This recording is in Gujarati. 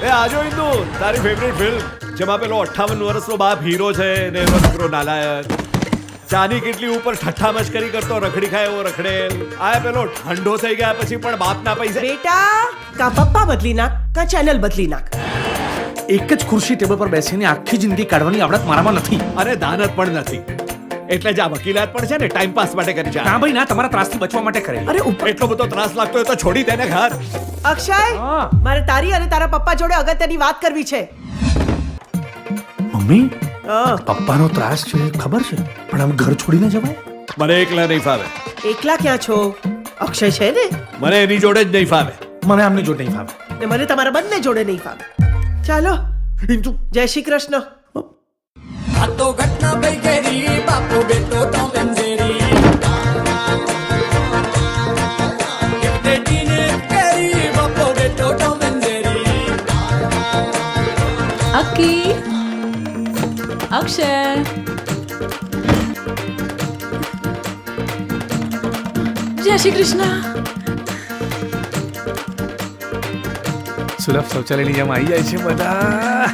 એ આજો ઇન્દુ, તારી ફેવરિટ ફિલ્મ જેમાં પેલો 58 વર્ષનો બાપ હીરો છે ને એનો દીકરો નાલાયક, ચાની કેટલી ઉપર ઠઠ્ઠા મશ્કરી કરતો રખડી ખાય એવો રખડેલ, આ પેલો ઠંડો થઈ ગયા પછી પણ બાપના પૈસે. બેટા, કા પપ્પા બદલી નાખ કા ચેનલ બદલી નાખ. એક જ ખુરશી ટેબલ પર બેસીને આખી જિંદગી કાઢવાની આવડત મારામાં નથી. અને દાનત પણ નથી, એટલે જ આ વકીલાત પણ છે ને ટાઈમ પાસ માટે કરી છે. ના ભાઈ ના, તમારા ત્રાસથી બચવા માટે કરે. અરે ઉપર એટલો બધો ત્રાસ લાગતો હોય તો છોડી દે ને ઘર. અક્ષય, હા. મારે તારી અને તારા પપ્પા જોડે અગત્યની વાત કરવી છે. મમ્મી, હા, પપ્પાનો ત્રાસ છે ખબર છે, પણ આમ ઘર છોડીને જવાય? મને એકલા નહીં ફાવે. એકલા ક્યાં છો? અક્ષય છે ને, મને એની જોડે જ નહીં ફાવે. મને આમની જોડે નહીં ફાવે. ને મને તમારા બંને જોડે નહીં ફાવે. ચાલો, જય શ્રી કૃષ્ણ. આ તો ઘટના થઈ ગઈ બાપો બેટો ટોમ એન્ડ જેરી એકટેટીને કેરી બાપો બેટો Tom and Jerry Akki, Akshay, જય શ્રી કૃષ્ણ. સુલભ શૌચાલયની જેમ આવી જાય છે બધા.